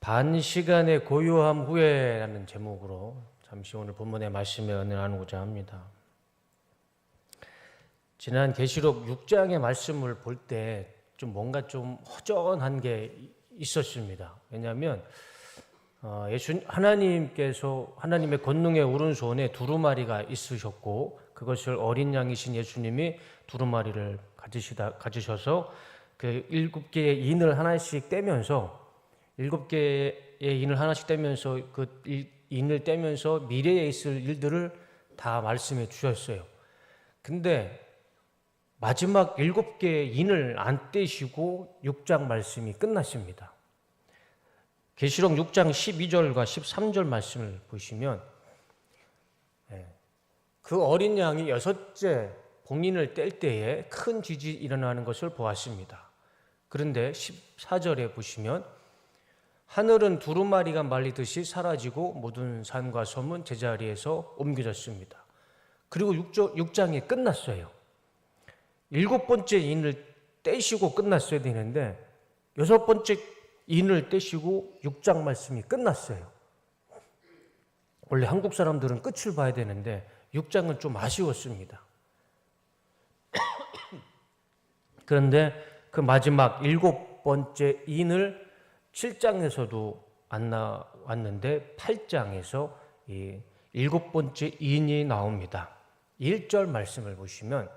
반 시간의 고요함 후에라는 제목으로 잠시 오늘 본문의 말씀에 은혜 나누고자 합니다. 지난 계시록 6장의 말씀을 볼 때 좀 뭔가 좀 허전한 게 있었습니다. 왜냐하면 하나님께서 하나님의 권능의 오른손에 두루마리가 있으셨고 그것을 어린 양이신 예수님이 두루마리를 가지셔서 그 7개의 인을 하나씩 떼면서 7개의 인을 하나씩 떼면서 그 인을 떼면서 미래에 있을 일들을 다 말씀해 주셨어요. 근데 마지막 7개의 인을 안 떼시고 6장 말씀이 끝났습니다. 계시록 6장 12절과 13절 말씀을 보시면 그 어린 양이 6째 봉인을 뗄 때에 큰 지진이 일어나는 것을 보았습니다. 그런데 14절에 보시면 하늘은 두루마리가 말리듯이 사라지고 모든 산과 섬은 제자리에서 옮겨졌습니다. 그리고 6장이 끝났어요. 7번째 인을 떼시고 끝났어야 되는데 6번째 인을 떼시고 6장 말씀이 끝났어요. 원래 한국 사람들은 끝을 봐야 되는데 6장은 좀 아쉬웠습니다. 그런데 그 마지막 7번째 인을 7장에서도 안 나왔는데 8장에서 이 7번째 인이 나옵니다. 1절 말씀을 보시면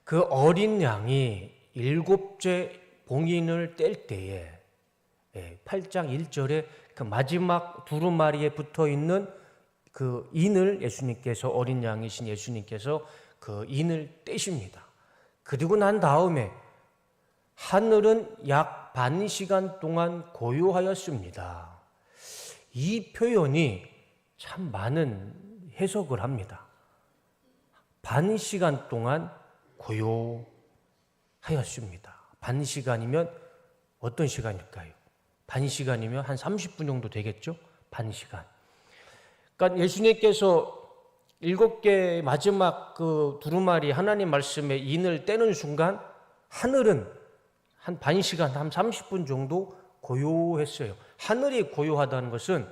그 어린 양이 7째 봉인을 뗄 때에 8장 1절에 그 마지막 두루마리에 붙어 있는 그 인을 예수님께서 어린 양이신 예수님께서 그 인을 떼십니다. 그리고 난 다음에 하늘은 약 반 시간 동안 고요하였습니다. 이 표현이 참 많은 해석을 합니다. 반 시간 동안 고요하였습니다. 반 시간이면 어떤 시간일까요? 반 시간이면 한 30분 정도 되겠죠? 반 시간. 그러니까 예수님께서 7개의 마지막 그 두루마리 하나님 말씀의 인을 떼는 순간 하늘은 한 반 시간, 한 30분 정도 고요했어요. 하늘이 고요하다는 것은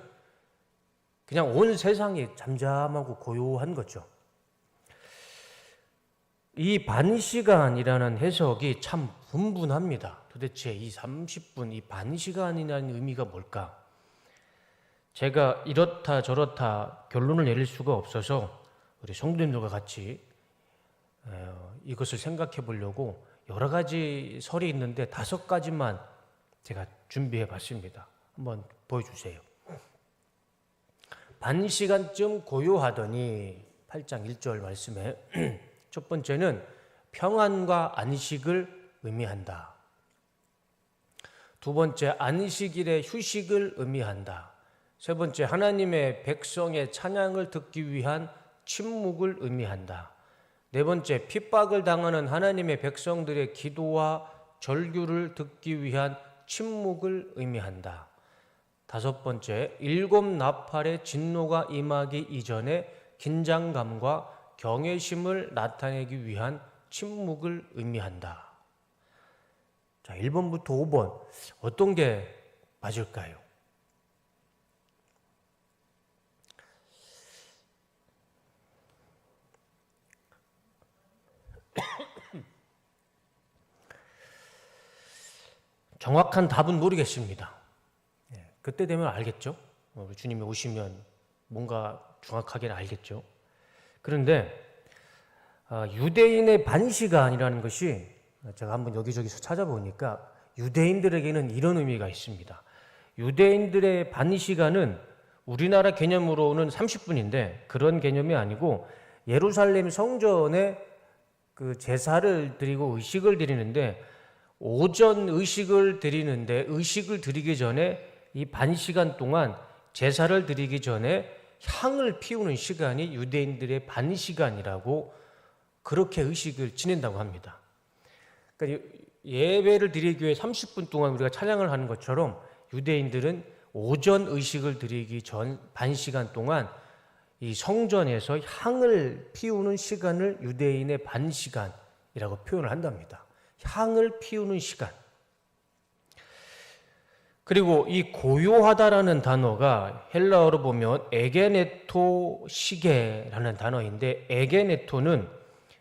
그냥 온 세상이 잠잠하고 고요한 거죠. 이 반 시간이라는 해석이 참 분분합니다. 도대체 이 30분, 이 반 시간이라는 의미가 뭘까? 제가 이렇다 저렇다 결론을 내릴 수가 없어서 우리 성도님들과 같이 이것을 생각해 보려고 여러 가지 설이 있는데 5가지만 제가 준비해 봤습니다. 한번 보여주세요. 반 시간쯤 고요하더니 8장 1절 말씀에 첫 번째는 평안과 안식을 의미한다. 두 번째, 안식일의 휴식을 의미한다. 세 번째, 하나님의 백성의 찬양을 듣기 위한 침묵을 의미한다. 네 번째, 핍박을 당하는 하나님의 백성들의 기도와 절규를 듣기 위한 침묵을 의미한다. 다섯 번째, 7 나팔의 진노가 임하기 이전에 긴장감과 경외심을 나타내기 위한 침묵을 의미한다. 자, 1번부터 5번 어떤 게 맞을까요? 정확한 답은 모르겠습니다. 그때 되면 알겠죠? 주님이 오시면 뭔가 정확하게 알겠죠? 그런데 유대인의 반 시간이라는 것이 제가 한번 여기저기서 찾아보니까 유대인들에게는 이런 의미가 있습니다. 유대인들의 반 시간은 우리나라 개념으로는 30분인데 그런 개념이 아니고 예루살렘 성전에 그 제사를 드리고 의식을 드리는데 오전 의식을 드리는데 의식을 드리기 전에 이 반 시간 동안 제사를 드리기 전에 향을 피우는 시간이 유대인들의 반 시간이라고 그렇게 의식을 지낸다고 합니다. 그러니까 예배를 드리기 위해 30분 동안 우리가 찬양을 하는 것처럼 유대인들은 오전 의식을 드리기 전 반 시간 동안 이 성전에서 향을 피우는 시간을 유대인의 반 시간이라고 표현을 한답니다. 향을 피우는 시간. 그리고 이 고요하다라는 단어가 헬라어로 보면 에게네토 시게라는 단어인데, 에게네토는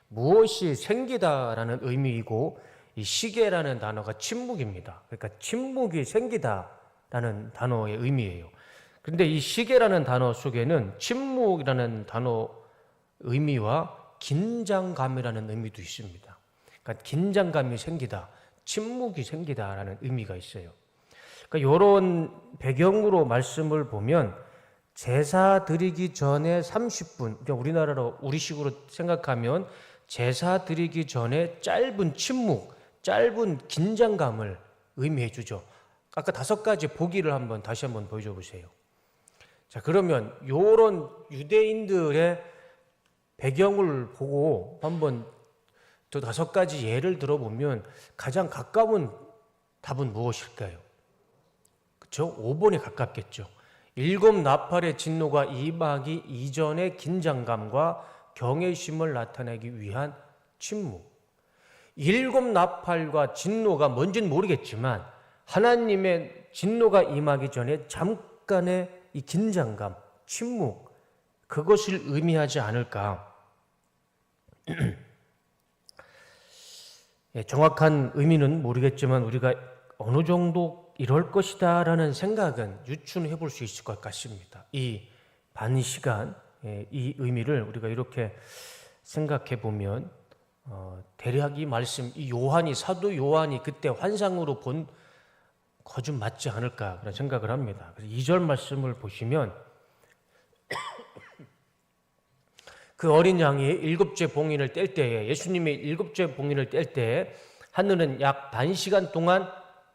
무엇이 생기다라는 의미이고, 이 시게라는 단어가 침묵입니다. 그러니까 침묵이 생기다라는 단어의 의미예요. 그런데 이 시게라는 단어 속에는 침묵이라는 단어 의미와 긴장감이라는 의미도 있습니다. 그러니까 긴장감이 생기다, 침묵이 생기다라는 의미가 있어요. 그러니까 이런 배경으로 말씀을 보면 제사 드리기 전에 30분, 그러니까 우리나라로 우리식으로 생각하면 제사 드리기 전에 짧은 침묵, 짧은 긴장감을 의미해 주죠. 아까 5가지 보기를 다시 한번 보여줘 보세요. 자, 그러면 이런 유대인들의 배경을 보고 한번 저 5가지 예를 들어보면 가장 가까운 답은 무엇일까요? 그렇죠? 5번에 가깝겠죠. 7 나팔의 진노가 임하기 이전의 긴장감과 경외심을 나타내기 위한 침묵. 7 나팔과 진노가 뭔지는 모르겠지만 하나님의 진노가 임하기 전에 잠깐의 이 긴장감, 침묵, 그것을 의미하지 않을까. 정확한 의미는 모르겠지만 우리가 어느 정도 이럴 것이다 라는 생각은 유추해 볼 수 있을 것 같습니다. 이 반시간, 이 의미를 우리가 이렇게 생각해 보면 대략 이 말씀, 이 사도 요한이 그때 환상으로 본 거 좀 맞지 않을까 그런 생각을 합니다. 그래서 2절 말씀을 보시면 그 어린 양이 7째 봉인을 뗄 때에, 예수님이 7째 봉인을 뗄 때에 하늘은 약 반 시간 동안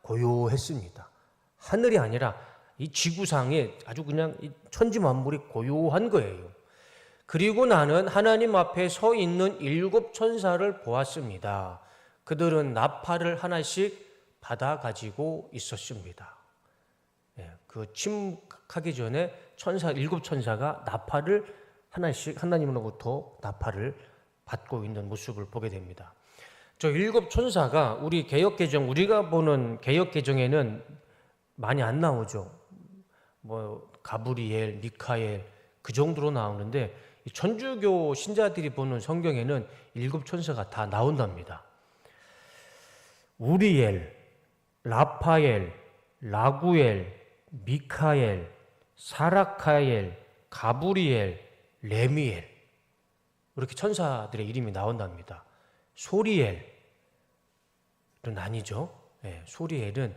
고요했습니다. 하늘이 아니라 이 지구상에 아주 그냥 천지 만물이 고요한 거예요. 그리고 나는 하나님 앞에 서 있는 7 천사를 보았습니다. 그들은 나팔을 하나씩 받아 가지고 있었습니다. 그 침묵하기 전에 7 천사가 나팔을 하나씩 하나님으로부터 나팔을 받고 있는 모습을 보게 됩니다. 저 7 천사가 우리 개역개정, 우리가 보는 개역개정에는 많이 안 나오죠. 가브리엘, 미카엘 그 정도로 나오는데 천주교 신자들이 보는 성경에는 7 천사가 다 나온답니다. 우리엘, 라파엘, 라구엘, 미카엘, 사라카엘, 가브리엘, 레미엘, 이렇게 천사들의 이름이 나온답니다. 소리엘은 아니죠. 소리엘은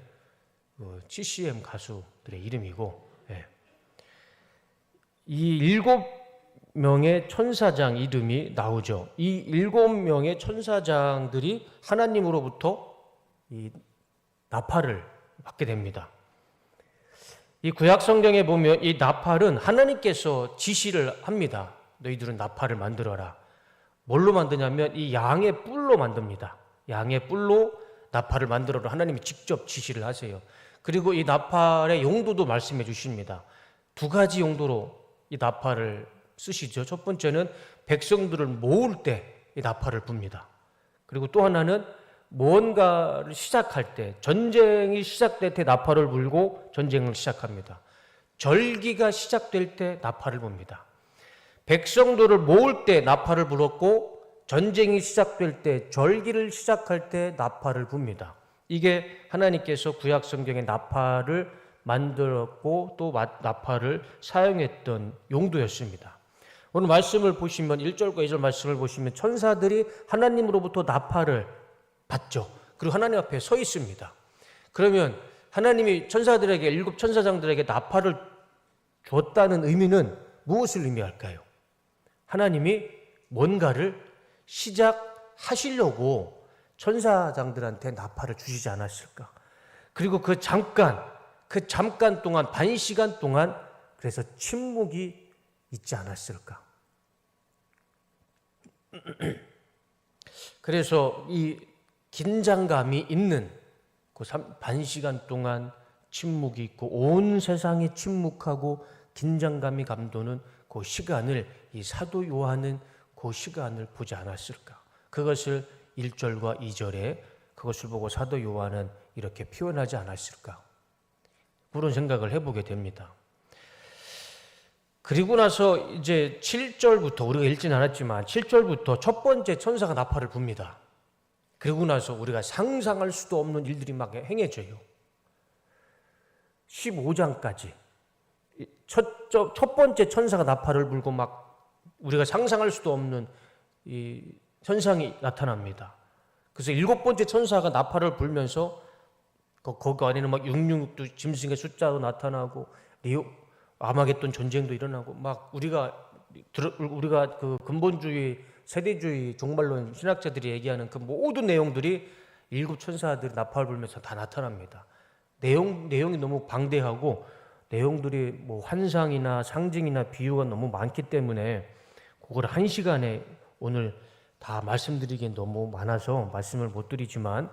CCM 가수들의 이름이고, 이 7명의 천사장 이름이 나오죠. 이 7명의 천사장들이 하나님으로부터 이 나팔을 받게 됩니다. 이 구약 성경에 보면 이 나팔은 하나님께서 지시를 합니다. 너희들은 나팔을 만들어라. 뭘로 만드냐면 이 양의 뿔로 만듭니다. 양의 뿔로 나팔을 만들어라. 하나님이 직접 지시를 하세요. 그리고 이 나팔의 용도도 말씀해 주십니다. 2가지 용도로 이 나팔을 쓰시죠. 첫 번째는 백성들을 모을 때 이 나팔을 붑니다. 그리고 또 하나는 무언가를 시작할 때, 전쟁이 시작될 때 나팔을 불고 전쟁을 시작합니다. 절기가 시작될 때 나팔을 붑니다. 백성들을 모을 때 나팔을 불었고 전쟁이 시작될 때, 절기를 시작할 때 나팔을 붑니다. 이게 하나님께서 구약 성경에 나팔을 만들었고 또 나팔을 사용했던 용도였습니다. 오늘 말씀을 보시면 1절과 2절 말씀을 보시면 천사들이 하나님으로부터 나팔을 받죠. 그리고 하나님 앞에 서 있습니다. 그러면 하나님이 천사들에게, 7 천사장들에게 나팔을 줬다는 의미는 무엇을 의미할까요? 하나님이 뭔가를 시작하시려고 천사장들한테 나팔을 주시지 않았을까? 그리고 그 잠깐 동안, 반 시간 동안 그래서 침묵이 있지 않았을까? 그래서 이 긴장감이 있는 그 반 시간 동안 침묵이 있고 온 세상이 침묵하고 긴장감이 감도는 그 시간을 이 사도 요한은 그 시간을 보지 않았을까? 그것을 1절과 2절에 그것을 보고 사도 요한은 이렇게 표현하지 않았을까? 그런 생각을 해보게 됩니다. 그리고 나서 이제 7절부터 우리가 읽진 않았지만 7절부터 첫 번째 천사가 나팔을 붑니다. 그리고 나서 우리가 상상할 수도 없는 일들이 막 행해져요. 15장까지 첫 번째 천사가 나팔을 불고 막 우리가 상상할 수도 없는 이 현상이 나타납니다. 그래서 7번째 천사가 나팔을 불면서 거기 안에는 막 666도 짐승의 숫자도 나타나고 아마겟돈 전쟁도 일어나고 막 우리가 그 근본주의 세대주의 종말론 신학자들이 얘기하는 그 모든 내용들이 7 천사들이 나팔을 불면서 다 나타납니다. 내용이 너무 방대하고 내용들이 뭐 환상이나 상징이나 비유가 너무 많기 때문에 그걸 1시간에 오늘 다 말씀드리기엔 너무 많아서 말씀을 못 드리지만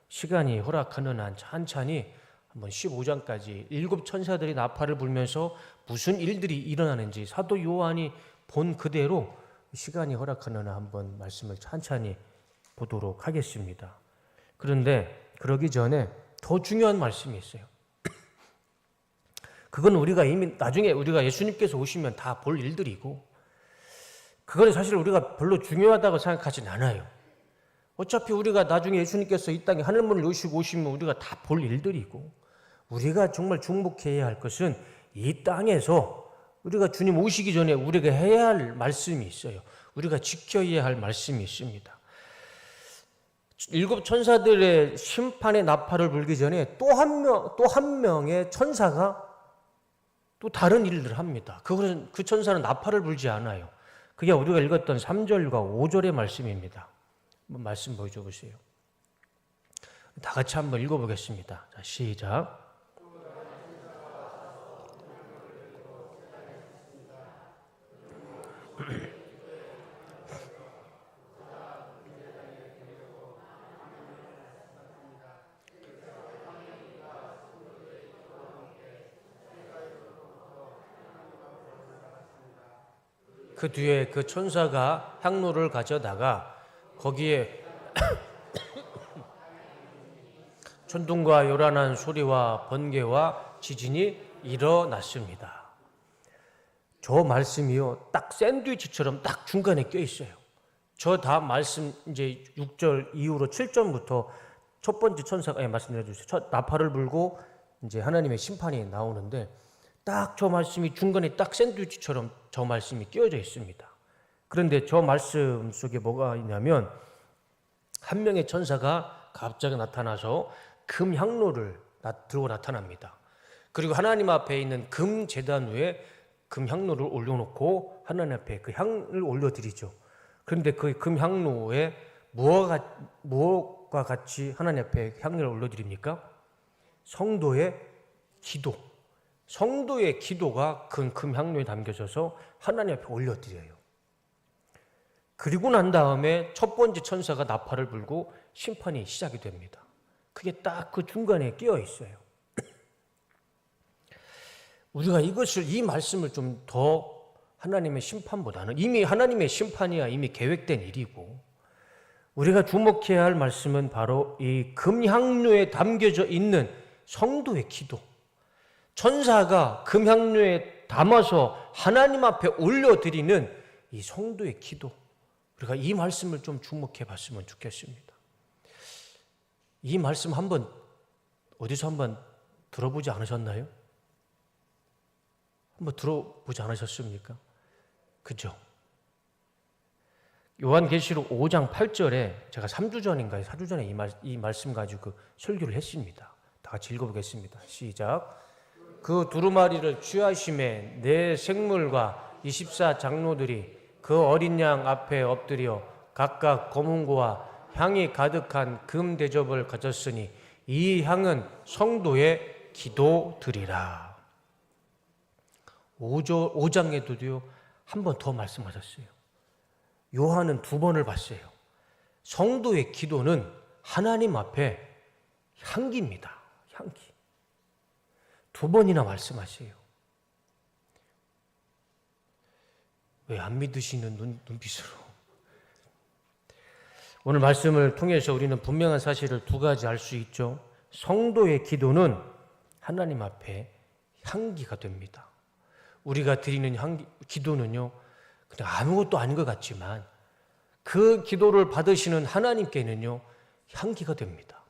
시간이 허락하는 한 천천히 한번 15장까지 7 천사들이 나팔을 불면서 무슨 일들이 일어나는지 사도 요한이 본 그대로 시간이 허락하는 한 한번 말씀을 천천히 보도록 하겠습니다. 그런데 그러기 전에 더 중요한 말씀이 있어요. 그건 우리가 이미 나중에 우리가 예수님께서 오시면 다 볼 일들이고 그건 사실 우리가 별로 중요하다고 생각하진 않아요. 어차피 우리가 나중에 예수님께서 이 땅에 하늘문을 여시고 오시면 우리가 다 볼 일들이고 우리가 정말 주목해야 할 것은 이 땅에서 우리가 주님 오시기 전에 우리가 해야 할 말씀이 있어요. 우리가 지켜야 할 말씀이 있습니다. 7 천사들의 심판의 나팔을 불기 전에 또 한 명의 천사가 또 다른 일을 합니다. 그 천사는 나팔을 불지 않아요. 그게 우리가 읽었던 3절과 5절의 말씀입니다. 한번 말씀 보여줘 보세요. 다 같이 한번 읽어보겠습니다. 자, 시작. 그 뒤에 그 천사가 향로를 가져다가 거기에 천둥과 요란한 소리와 번개와 지진이 일어났습니다. 저 말씀이요, 딱 샌드위치처럼 딱 중간에 껴 있어요. 저 다음 말씀 이제 6절 이후로 7절부터 첫 번째 천사가 말씀해 주세요. 첫 나팔을 불고 이제 하나님의 심판이 나오는데 딱 저 말씀이 중간에 딱 샌드위치처럼 저 말씀이 끼어져 있습니다. 그런데 저 말씀 속에 뭐가 있냐면 한 명의 천사가 갑자기 나타나서 금 향로를 들고 나타납니다. 그리고 하나님 앞에 있는 금 제단 위에 금 향로를 올려놓고 하나님 앞에 그 향을 올려드리죠. 그런데 그 금 향로에 무엇과 같이 하나님 앞에 향을 올려드립니까? 성도의 기도. 성도의 기도가 그 금 향로에 담겨져서 하나님 앞에 올려드려요. 그리고 난 다음에 첫 번째 천사가 나팔을 불고 심판이 시작이 됩니다. 그게 딱 그 중간에 끼어 있어요. 우리가 이 말씀을 좀 더 하나님의 심판보다는 이미 하나님의 심판이야 이미 계획된 일이고 우리가 주목해야 할 말씀은 바로 이 금향로에 담겨져 있는 성도의 기도. 천사가 금향로에 담아서 하나님 앞에 올려드리는 이 성도의 기도. 우리가 이 말씀을 좀 주목해 봤으면 좋겠습니다. 이 말씀 어디서 한번 들어보지 않으셨나요? 한번 들어보지 않으셨습니까? 그죠? 요한계시록 5장 8절에 제가 3주 전인가요? 4주 전에 이 말씀 가지고 설교를 했습니다. 다 같이 읽어보겠습니다. 시작. 그 두루마리를 취하심에 내 생물과 24 장로들이 그 어린 양 앞에 엎드려 각각 검은고와 향이 가득한 금 대접을 가졌으니 이 향은 성도의 기도드리라. 5장에도요 한 번 더 말씀하셨어요. 요한은 2번을 봤어요. 성도의 기도는 하나님 앞에 향기입니다. 향기. 2번이나 말씀하세요. 왜 안 믿으시는 눈빛으로. 오늘 말씀을 통해서 우리는 분명한 사실을 2가지 알 수 있죠. 성도의 기도는 하나님 앞에 향기가 됩니다. 우리가 드리는 기도는요, 그냥 아무것도 아닌 것 같지만 그 기도를 받으시는 하나님께는요, 향기가 됩니다.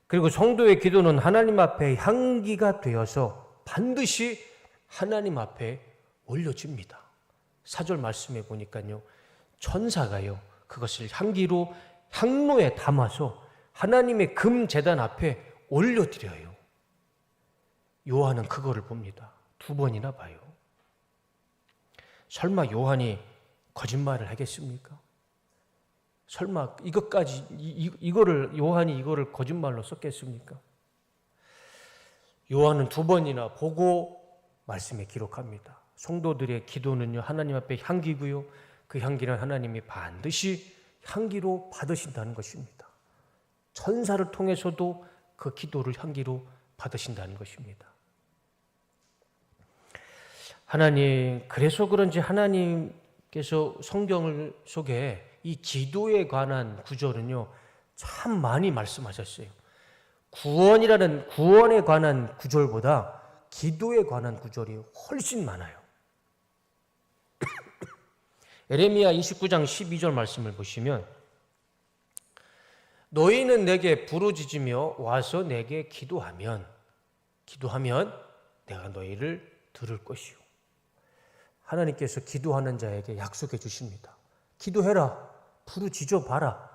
그리고 성도의 기도는 하나님 앞에 향기가 되어서 반드시 하나님 앞에 올려집니다. 4절 말씀해 보니까요, 천사가요, 그것을 향기로 향로에 담아서 하나님의 금제단 앞에 올려드려요. 요한은 그거를 봅니다. 2번이나 봐요. 설마 요한이 거짓말을 하겠습니까? 설마 요한이 이거를 거짓말로 썼겠습니까? 요한은 2번이나 보고 말씀에 기록합니다. 성도들의 기도는요, 하나님 앞에 향기고요, 그 향기는 하나님이 반드시 향기로 받으신다는 것입니다. 천사를 통해서도 그 기도를 향기로 받으신다는 것입니다. 하나님, 그래서 그런지 하나님께서 성경 속에 이 기도에 관한 구절은요, 참 많이 말씀하셨어요. 구원에 관한 구절보다 기도에 관한 구절이 훨씬 많아요. 에레미야 29장 12절 말씀을 보시면, 너희는 내게 부르짖으며 와서 내게 기도하면 내가 너희를 들을 것이요. 하나님께서 기도하는 자에게 약속해 주십니다. 기도해라. 부르짖어 봐라.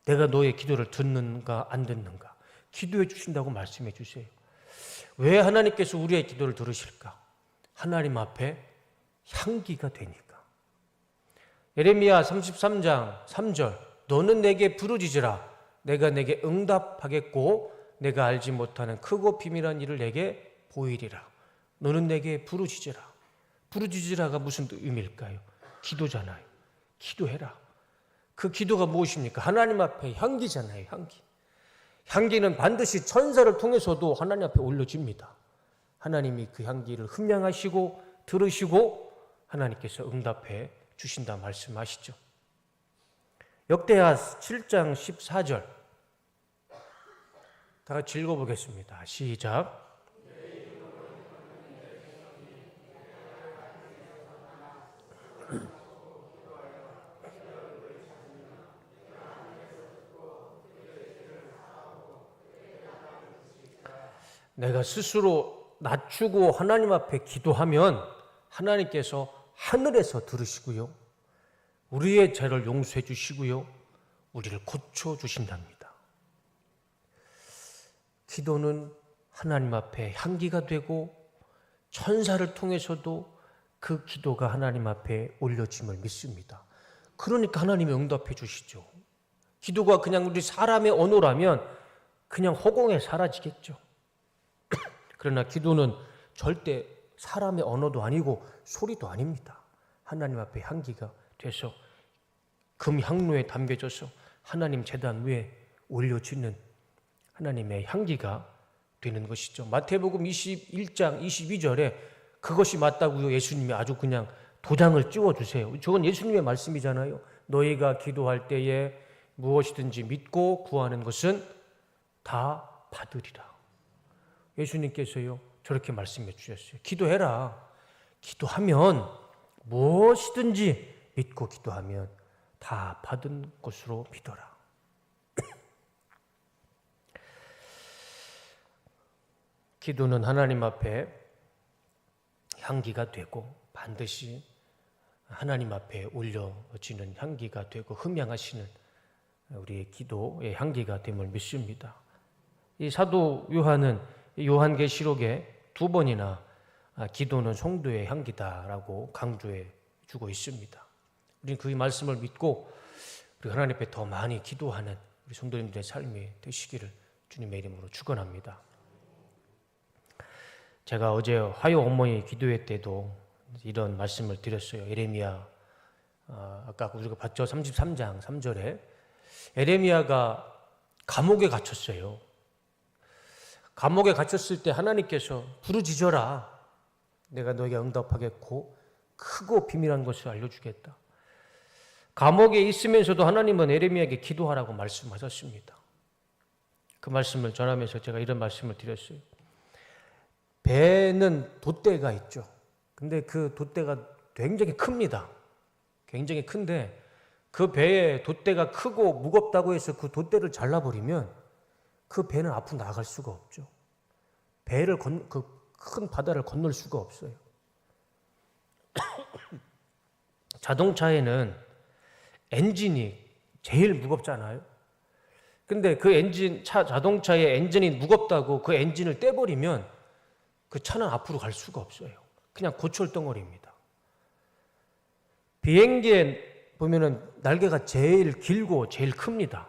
내가 너의 기도를 듣는가 안 듣는가. 기도해 주신다고 말씀해 주세요. 왜 하나님께서 우리의 기도를 들으실까? 하나님 앞에 향기가 되니까. 예레미야 33장 3절, 너는 내게 부르짖으라. 내가 내게 응답하겠고 내가 알지 못하는 크고 비밀한 일을 내게 보이리라. 너는 내게 부르짖으라. 부르짖으라가 무슨 의미일까요? 기도잖아요. 기도해라. 그 기도가 무엇입니까? 하나님 앞에 향기잖아요. 향기. 향기는 반드시 천사를 통해서도 하나님 앞에 올려집니다. 하나님이 그 향기를 흠양하시고 들으시고 하나님께서 응답해 주신다 말씀하시죠. 역대하 7장 14절 다 같이 읽어보겠습니다. 시작. 내가 스스로 낮추고 하나님 앞에 기도하면 하나님께서 하늘에서 들으시고요, 우리의 죄를 용서해 주시고요, 우리를 고쳐 주신답니다. 기도는 하나님 앞에 향기가 되고 천사를 통해서도 그 기도가 하나님 앞에 올려짐을 믿습니다. 그러니까 하나님이 응답해 주시죠. 기도가 그냥 우리 사람의 언어라면 그냥 허공에 사라지겠죠. 그러나 기도는 절대 사람의 언어도 아니고 소리도 아닙니다. 하나님 앞에 향기가 돼서 금향로에 담겨져서 하나님 제단 위에 올려지는 하나님의 향기가 되는 것이죠. 마태복음 21장 22절에 그것이 맞다고요. 예수님이 아주 그냥 도장을 찍어주세요. 저건 예수님의 말씀이잖아요. 너희가 기도할 때에 무엇이든지 믿고 구하는 것은 다 받으리라. 예수님께서요, 저렇게 말씀해 주셨어요. 기도해라. 기도하면 무엇이든지 믿고 기도하면 다 받은 것으로 믿어라. 기도는 하나님 앞에 향기가 되고 반드시 하나님 앞에 올려지는 향기가 되고 흠양하시는 우리의 기도의 향기가 됨을 믿습니다. 이 사도 요한은 요한계시록에 2번이나 기도는 성도의 향기다라고 강조해 주고 있습니다. 우리는 그 말씀을 믿고 우리 하나님 앞에 더 많이 기도하는 우리 성도님들의 삶이 되시기를 주님의 이름으로 축원합니다. 제가 어제 화요 어머니 기도회 때도 이런 말씀을 드렸어요. 에레미야, 아까 우리가 봤죠? 33장 3절에 에레미야가 감옥에 갇혔어요. 감옥에 갇혔을 때 하나님께서 부르짖어라. 내가 너에게 응답하겠고 크고 비밀한 것을 알려주겠다. 감옥에 있으면서도 하나님은 에레미야에게 기도하라고 말씀하셨습니다. 그 말씀을 전하면서 제가 이런 말씀을 드렸어요. 배는 돛대가 있죠. 근데 그 돛대가 굉장히 큽니다. 굉장히 큰데 그 배에 돛대가 크고 무겁다고 해서 그 돛대를 잘라버리면 그 배는 앞으로 나갈 수가 없죠. 배를 그 큰 바다를 건널 수가 없어요. 자동차에는 엔진이 제일 무겁잖아요. 근데 그 자동차의 엔진이 무겁다고 그 엔진을 떼버리면 그 차는 앞으로 갈 수가 없어요. 그냥 고철덩어리입니다. 비행기에 보면은 날개가 제일 길고 제일 큽니다.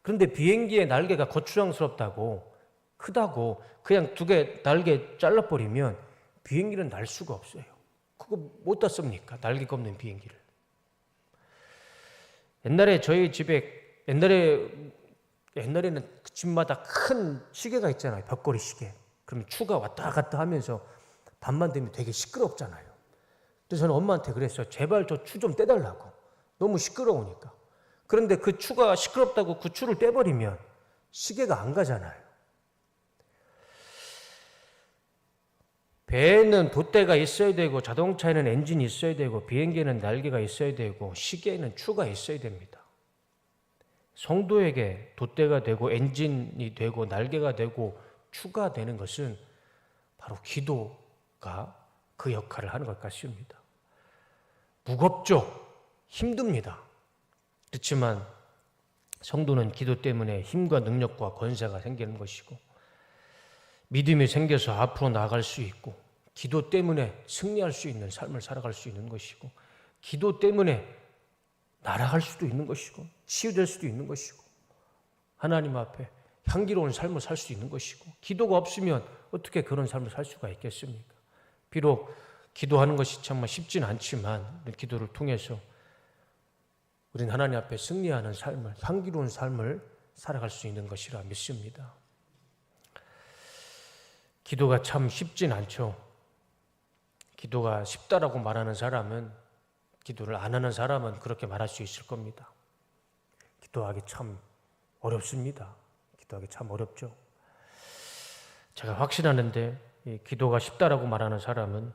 그런데 비행기의 날개가 거추장스럽다고 크다고 그냥 두 개 날개 잘라버리면 비행기는 날 수가 없어요. 그거 못 땄습니까? 날개가 없는 비행기를. 옛날에 저희 집에 옛날에는 그 집마다 큰 시계가 있잖아요. 벽걸이 시계. 그러면 추가 왔다 갔다 하면서 밤만 되면 되게 시끄럽잖아요. 그래서 저는 엄마한테 그랬어요. 제발 저 추 좀 떼달라고. 너무 시끄러우니까. 그런데 그 추가 시끄럽다고 그 추를 떼버리면 시계가 안 가잖아요. 배에는 돛대가 있어야 되고 자동차에는 엔진이 있어야 되고 비행기에는 날개가 있어야 되고 시계에는 추가 있어야 됩니다. 성도에게 돛대가 되고 엔진이 되고 날개가 되고 추가 되는 것은 바로 기도가 그 역할을 하는 것 같습니다. 무겁죠. 힘듭니다. 그렇지만 성도는 기도 때문에 힘과 능력과 권세가 생기는 것이고 믿음이 생겨서 앞으로 나아갈 수 있고 기도 때문에 승리할 수 있는 삶을 살아갈 수 있는 것이고 기도 때문에 날아갈 수도 있는 것이고 치유될 수도 있는 것이고 하나님 앞에 향기로운 삶을 살 수 있는 것이고 기도가 없으면 어떻게 그런 삶을 살 수가 있겠습니까? 비록 기도하는 것이 정말 쉽진 않지만 기도를 통해서 우리는 하나님 앞에 승리하는 삶을 향기로운 삶을 살아갈 수 있는 것이라 믿습니다. 기도가 참 쉽진 않죠. 기도가 쉽다라고 말하는 사람은 기도를 안 하는 사람은 그렇게 말할 수 있을 겁니다. 기도하기 참 어렵습니다. 기도하기 참 어렵죠. 제가 확신하는데 기도가 쉽다라고 말하는 사람은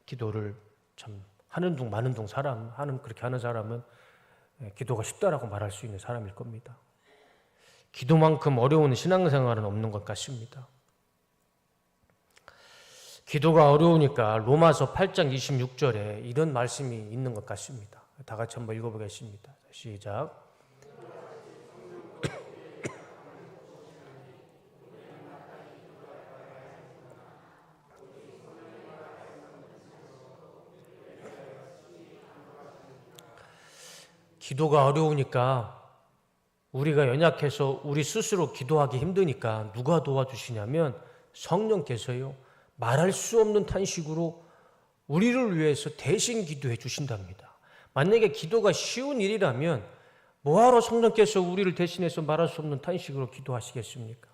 기도를 참 하는 둥 마는 둥 그렇게 하는 사람은 기도가 쉽다라고 말할 수 있는 사람일 겁니다. 기도만큼 어려운 신앙생활은 없는 것 같습니다. 기도가 어려우니까 로마서 8장 26절에 이런 말씀이 있는 것 같습니다. 다 같이 한번 읽어보겠습니다. 시작. 기도가 어려우니까 우리가 연약해서 우리 스스로 기도하기 힘드니까 누가 도와주시냐면 성령께서요. 말할 수 없는 탄식으로 우리를 위해서 대신 기도해 주신답니다. 만약에 기도가 쉬운 일이라면 뭐하러 성령께서 우리를 대신해서 말할 수 없는 탄식으로 기도하시겠습니까?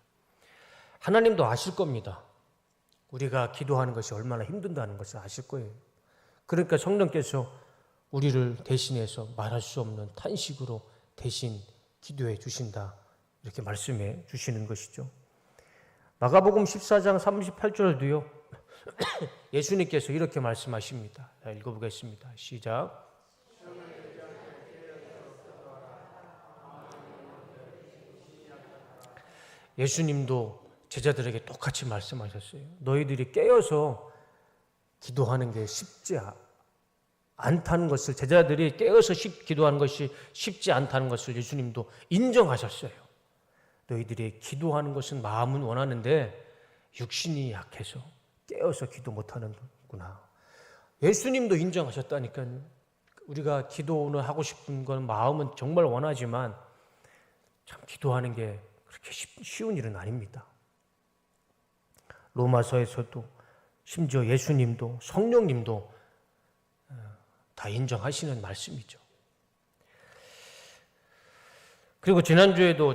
하나님도 아실 겁니다. 우리가 기도하는 것이 얼마나 힘든다는 것을 아실 거예요. 그러니까 성령께서 우리를 대신해서 말할 수 없는 탄식으로 대신 기도해 주신다. 이렇게 말씀해 주시는 것이죠. 마가복음 14장 38절도요. 예수님께서 이렇게 말씀하십니다. 읽어보겠습니다. 시작. 예수님도 제자들에게 똑같이 말씀하셨어요. 너희들이 깨어서 기도하는 게 쉽지 않다는 것을 제자들이 깨어서 기도하는 것이 쉽지 않다는 것을 예수님도 인정하셨어요. 너희들이 기도하는 것은 마음은 원하는데 육신이 약해서 깨어서 기도 못하는구나. 예수님도 인정하셨다니까요. 우리가 기도는 하고 싶은 건 마음은 정말 원하지만 참 기도하는 게 그렇게 쉬운 일은 아닙니다. 로마서에서도 심지어 예수님도 성령님도 다 인정하시는 말씀이죠. 그리고 지난주에도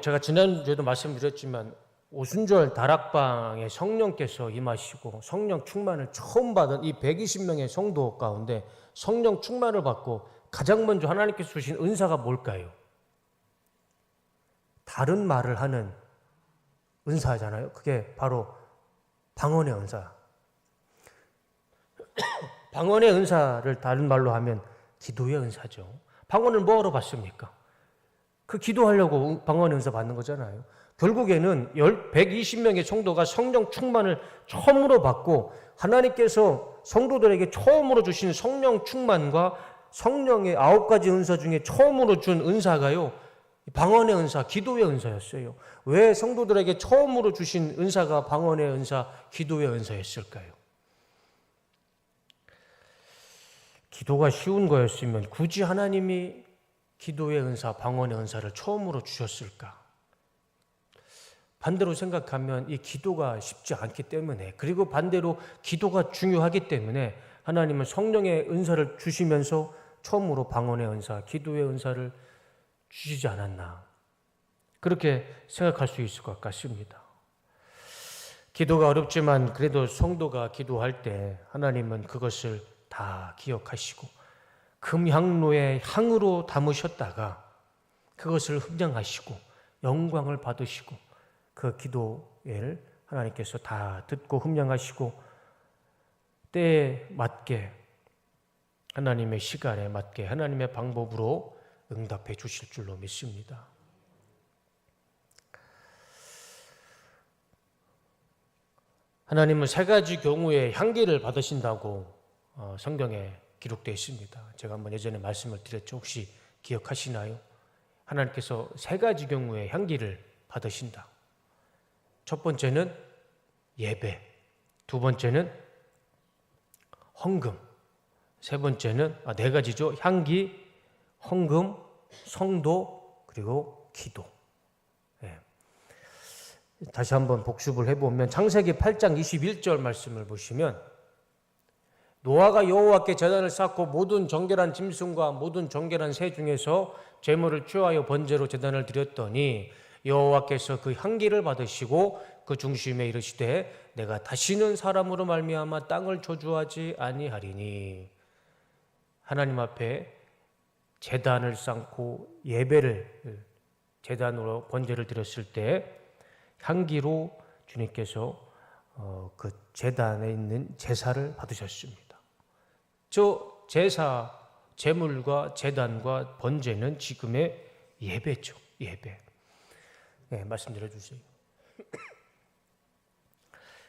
말씀드렸지만 오순절 다락방에 성령께서 임하시고 성령 충만을 처음 받은 이 120명의 성도 가운데 성령 충만을 받고 가장 먼저 하나님께서 주신 은사가 뭘까요? 다른 말을 하는 은사잖아요. 그게 바로 방언의 은사. 방언의 은사를 다른 말로 하면 기도의 은사죠. 방언을 뭐하러 받습니까? 그 기도하려고 방언의 은사 받는 거잖아요. 결국에는 120명의 성도가 성령 충만을 처음으로 받고 하나님께서 성도들에게 처음으로 주신 성령 충만과 성령의 9가지 은사 중에 처음으로 준 은사가요, 방언의 은사, 기도의 은사였어요. 왜 성도들에게 처음으로 주신 은사가 방언의 은사, 기도의 은사였을까요? 기도가 쉬운 거였으면 굳이 하나님이 기도의 은사, 방언의 은사를 처음으로 주셨을까? 반대로 생각하면 이 기도가 쉽지 않기 때문에, 그리고 반대로 기도가 중요하기 때문에 하나님은 성령의 은사를 주시면서 처음으로 방언의 은사, 기도의 은사를 주시지 않았나, 그렇게 생각할 수 있을 것 같습니다. 기도가 어렵지만 그래도 성도가 기도할 때 하나님은 그것을 다 기억하시고 금향로에 향으로 담으셨다가 그것을 흠양하시고 영광을 받으시고 그 기도를 하나님께서 다 듣고 흠양하시고 때에 맞게, 하나님의 시간에 맞게, 하나님의 방법으로 응답해 주실 줄로 믿습니다. 하나님은 3가지 경우에 향기를 받으신다고 성경에 기록되어 있습니다. 제가 한번 예전에 말씀을 드렸죠. 혹시 기억하시나요? 하나님께서 3가지 경우에 향기를 받으신다. 첫 번째는 예배, 두 번째는 헌금, 세 번째는 4가지죠. 향기, 헌금, 성도, 그리고 기도. 다시 한번 복습을 해보면 창세기 8장 21절 말씀을 보시면, 노아가 여호와께 제단을 쌓고 모든 정결한 짐승과 모든 정결한 새 중에서 제물을 취하여 번제로 제단을 드렸더니 여호와께서 그 향기를 받으시고 그 중심에 이르시되 내가 다시는 사람으로 말미암아 땅을 저주하지 아니하리니. 하나님 앞에 제단을 쌓고 예배를, 제단으로 번제를 드렸을 때 향기로 주님께서 그 제단에 있는 제사를 받으셨습니다. 저 제사, 제물과 제단과 번제는 지금의 예배죠. 예배. 네, 말씀드려 주세요.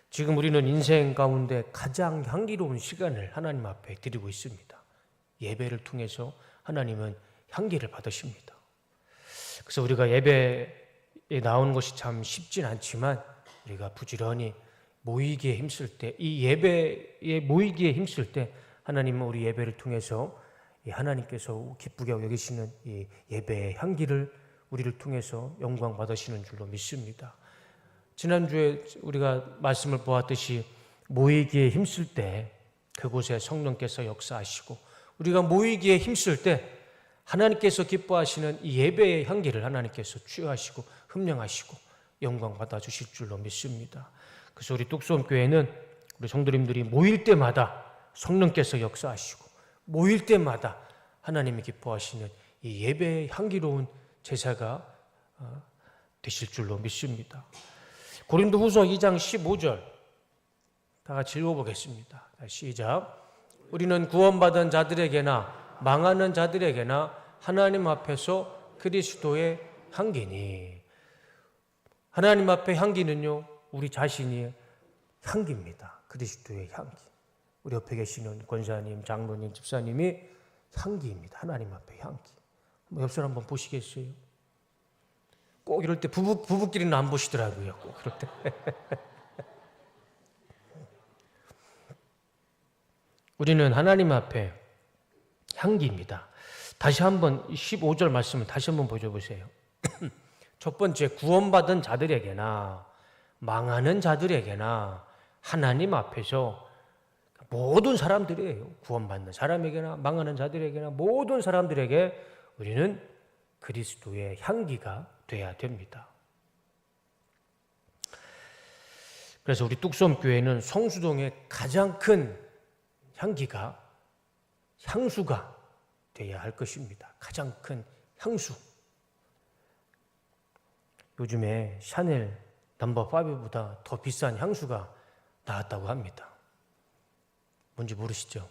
지금 우리는 인생 가운데 가장 향기로운 시간을 하나님 앞에 드리고 있습니다. 예배를 통해서 하나님은 향기를 받으십니다. 그래서 우리가 예배에 나오는 것이 참 쉽진 않지만 우리가 부지런히 모이기에 힘쓸 때, 이 예배에 모이기에 힘쓸 때 하나님은 우리 예배를 통해서 하나님께서 기쁘게 여기시는 이 예배의 향기를 우리를 통해서 영광 받으시는 줄로 믿습니다. 지난주에 우리가 말씀을 보았듯이 모이기에 힘쓸 때 그곳에 성령께서 역사하시고, 우리가 모이기에 힘쓸 때 하나님께서 기뻐하시는 이 예배의 향기를 하나님께서 취하시고 흠령하시고 영광 받아주실 줄로 믿습니다. 그래서 우리 뚝섬교회는 우리 성도님들이 모일 때마다 성령께서 역사하시고 모일 때마다 하나님이 기뻐하시는 이 예배의 향기로운 제사가 되실 줄로 믿습니다. 고린도후서 2장 15절 다 같이 읽어보겠습니다. 시작. 우리는 구원받은 자들에게나 망하는 자들에게나 하나님 앞에서 그리스도의 향기니. 하나님 앞에 향기는요, 우리 자신이 향기입니다. 그리스도의 향기. 우리 옆에 계시는 권사님, 장로님, 집사님이 향기입니다. 하나님 앞에 향기. 옆 사람 한번 보시겠어요? 꼭 이럴 때 부부끼리는 안 보시더라고요. 꼭 그럴 때. 우리는 하나님 앞에 향기입니다. 다시 한번 15절 말씀을 다시 한번 보셔보세요. 첫 번째, 구원받은 자들에게나 망하는 자들에게나 하나님 앞에서, 모든 사람들이에요. 구원받는 사람에게나 망하는 자들에게나 모든 사람들에게 우리는 그리스도의 향기가 돼야 됩니다. 그래서 우리 뚝섬교회는 성수동의 가장 큰 향기가 향수가 돼야 할 것입니다. 가장 큰 향수. 요즘에 샤넬 넘버 5보다 더 비싼 향수가 나왔다고 합니다. 뭔지 모르시죠?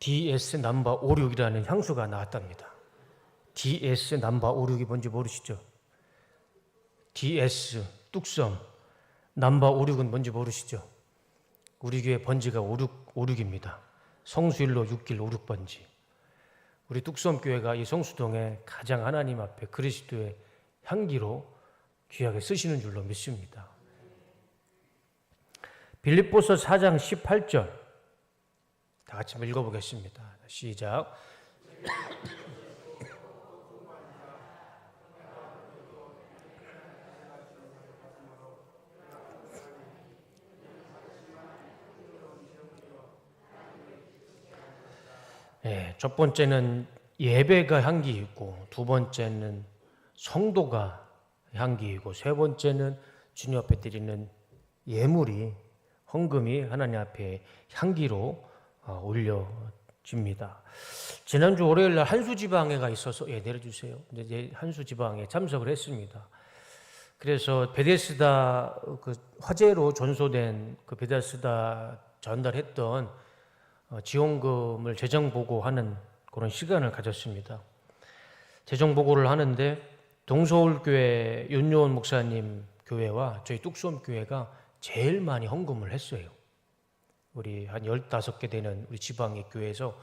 DS 넘버 56이라는 향수가 나왔답니다. DS 넘버 56이 뭔지 모르시죠? DS 뚝섬 넘버 56은 뭔지 모르시죠? 우리 교회 번지가 56입니다. 성수일로 6길 56번지. 우리 뚝섬 교회가 이 성수동에 가장 하나님 앞에 그리스도의 향기로 귀하게 쓰시는 줄로 믿습니다. 빌립보서 4장 18절 다 같이 읽어보겠습니다. 시작. 네, 첫 번째는 예배가 향기이고, 두 번째는 성도가 향기이고, 세 번째는 주님 앞에 드리는 예물이, 헌금이 하나님 앞에 향기로 올려집니다. 지난주 월요일 날 한수지방회가 있어서, 내려주세요. 이제 한수지방에 참석을 했습니다. 그래서 베데스다 그 화재로 전소된 그 베데스다 전달했던 지원금을 재정보고하는 그런 시간을 가졌습니다. 재정보고를 하는데 동서울교회 윤요원 목사님 교회와 저희 뚝섬교회가 제일 많이 헌금을 했어요. 우리 한 15개 되는 우리 지방의 교회에서.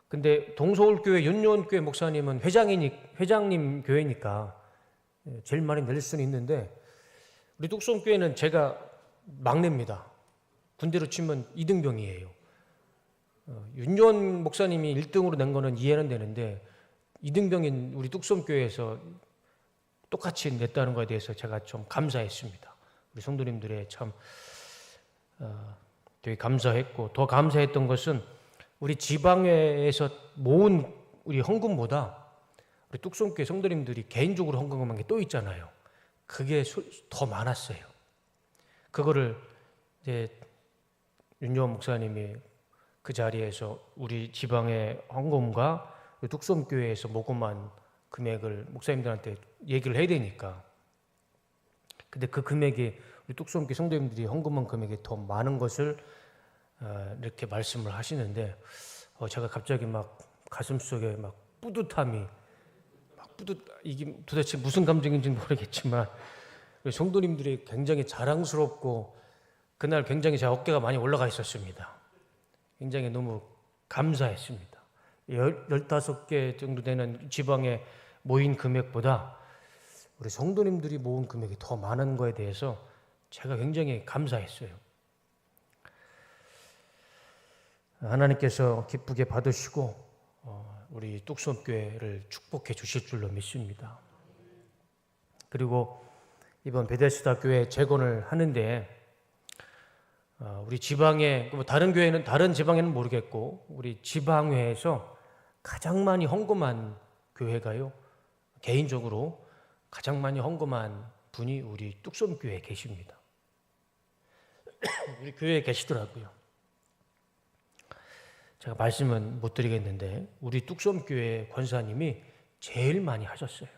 근데 동서울교회 윤요원교회 목사님은 회장님 교회니까 제일 많이 낼 수는 있는데, 우리 뚝섬교회는 제가 막내입니다. 군대로 치면 2등병이에요. 윤요원 목사님이 1등으로 낸 거는 이해는 되는데 2등병인 우리 뚝섬교회에서 똑같이 냈다는 것에 대해서 제가 좀 감사했습니다. 우리 성도님들의 참 되게 감사했고, 더 감사했던 것은 우리 지방회에서 모은 우리 헌금보다 우리 뚝섬교회 성도님들이 개인적으로 헌금한 게 또 있잖아요. 그게 더 많았어요. 그거를 이제 윤요원 목사님이 그 자리에서 우리 지방의 헌금과 뚝섬교회에서 모금한 금액을 목사님들한테 얘기를 해야 되니까. 근데 그 금액이 우리 뚝섬교회 성도님들이 헌금한 금액이 더 많은 것을 이렇게 말씀을 하시는데, 제가 갑자기 막 가슴속에 막 뿌듯함이 이게 도대체 무슨 감정인지 모르겠지만 우리 성도님들이 굉장히 자랑스럽고, 그날 굉장히 제 어깨가 많이 올라가 있었습니다. 굉장히 너무 감사했습니다. 15개 정도 되는 지방에 모인 금액보다 우리 성도님들이 모은 금액이 더 많은 거에 대해서 제가 굉장히 감사했어요. 하나님께서 기쁘게 받으시고 우리 뚝섬교회를 축복해 주실 줄로 믿습니다. 그리고 이번 베데스다 교회 재건을 하는데 우리 지방에, 다른 교회는, 다른 지방에는 모르겠고 우리 지방회에서 가장 많이 헌금한 교회가요, 개인적으로 가장 많이 헌금한 분이 우리 뚝섬교회에 계십니다. 우리 교회에 계시더라고요. 제가 말씀은 못 드리겠는데 우리 뚝섬교회 권사님이 제일 많이 하셨어요.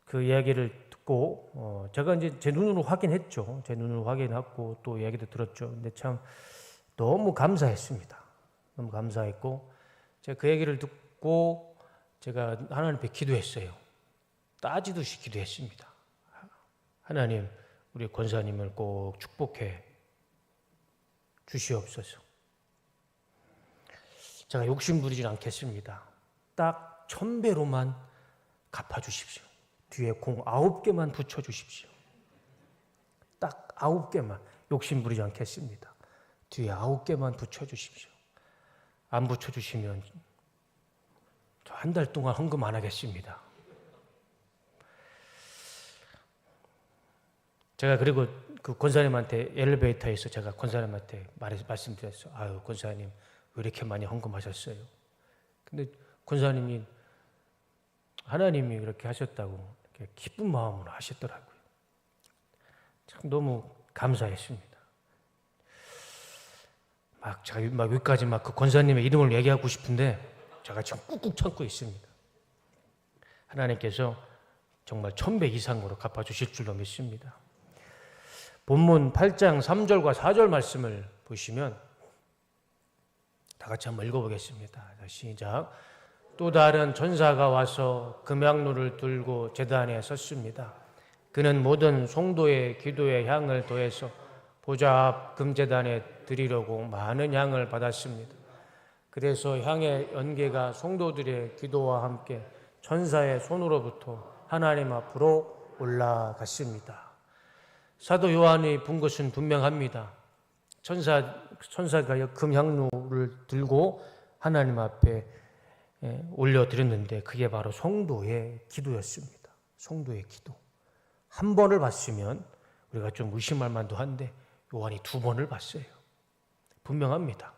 그 이야기를 듣고 제가 이제 제 눈으로 확인했죠. 제 눈으로 확인하고 또 이야기도 들었죠. 근데 참 너무 감사했습니다. 너무 감사했고, 제가 그 얘기를 듣고 제가 하나님 앞에 기도했어요. 따지듯이 기도했습니다. 하나님, 우리 권사님을 꼭 축복해 주시옵소서. 제가 욕심 부리진 않겠습니다. 딱 1000배로만 갚아주십시오. 뒤에 공 9개만 붙여주십시오. 딱 9개만. 욕심 부리지 않겠습니다. 뒤에 9개만 붙여주십시오. 안 붙여주시면 저 한 달 동안 헌금 안 하겠습니다. 제가 그리고 그 권사님한테 엘리베이터에서 제가 권사님한테 말씀드렸어요. 아유, 권사님 왜 이렇게 많이 헌금하셨어요? 근데 권사님이 하나님이 이렇게 하셨다고 이렇게 기쁜 마음으로 하셨더라고요. 참 너무 감사했습니다. 막 여기까지 막 그 권사님의 이름을 얘기하고 싶은데 제가 지금 꾹꾹 참고 있습니다. 하나님께서 정말 1000배 이상으로 갚아주실 줄로 믿습니다. 본문 8장 3절과 4절 말씀을 보시면 다 같이 한번 읽어보겠습니다. 시작. 또 다른 천사가 와서 금향로를 들고 제단에 섰습니다. 그는 모든 성도의 기도에 향을 더해서 보좌 앞 금제단에 드리려고 많은 향을 받았습니다. 그래서 향의 연기가 성도들의 기도와 함께 천사의 손으로부터 하나님 앞으로 올라갔습니다. 사도 요한이 본 것은 분명합니다. 천사가 금향로를 들고 하나님 앞에 올려드렸는데 그게 바로 성도의 기도였습니다. 성도의 기도. 한 번을 봤으면 우리가 좀 의심할 만도 한데 요한이 2번을 봤어요. 분명합니다.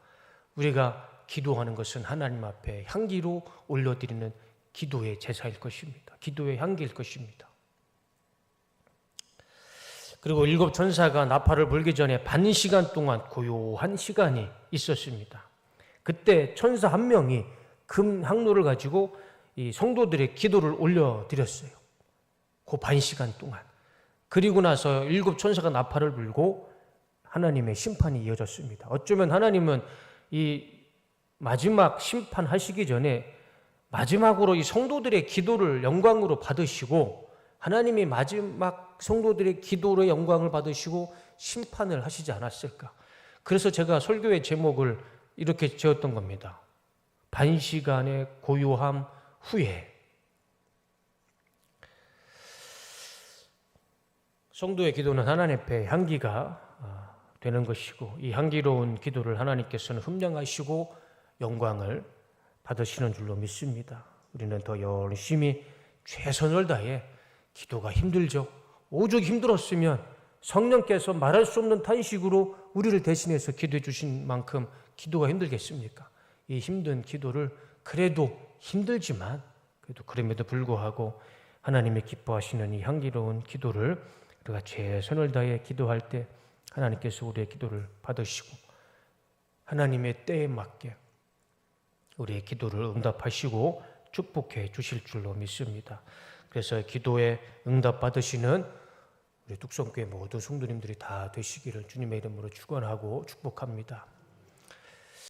우리가 기도하는 것은 하나님 앞에 향기로 올려드리는 기도의 제사일 것입니다. 기도의 향기일 것입니다. 그리고 7 천사가 나팔을 불기 전에 반 시간 동안 고요한 시간이 있었습니다. 그때 천사 한 명이 금 향로를 가지고 이 성도들의 기도를 올려드렸어요. 그 반 시간 동안. 그리고 나서 7 천사가 나팔을 불고 하나님의 심판이 이어졌습니다. 어쩌면 하나님은 이 마지막 심판하시기 전에 마지막으로 이 성도들의 기도를 영광으로 받으시고 하나님이 마지막 성도들의 기도로 영광을 받으시고 심판을 하시지 않았을까. 그래서 제가 설교의 제목을 이렇게 지었던 겁니다. 반 시간의 고요함 후에. 성도의 기도는 하나님 앞에 향기가 되는 것이고 이 향기로운 기도를 하나님께서는 흠량하시고 영광을 받으시는 줄로 믿습니다. 우리는 더 열심히 최선을 다해 기도가 힘들죠. 오죽 힘들었으면 성령께서 말할 수 없는 탄식으로 우리를 대신해서 기도해 주신 만큼 기도가 힘들겠습니까? 이 힘든 기도를 그래도 힘들지만 그래도 그럼에도 불구하고 하나님이 기뻐하시는 이 향기로운 기도를 우리가 최선을 다해 기도할 때 하나님께서 우리의 기도를 받으시고 하나님의 때에 맞게 우리의 기도를 응답하시고 축복해 주실 줄로 믿습니다. 그래서 기도에 응답 받으시는 우리 뚝성교회 모든 성도님들이 다 되시기를 주님의 이름으로 축원하고 축복합니다.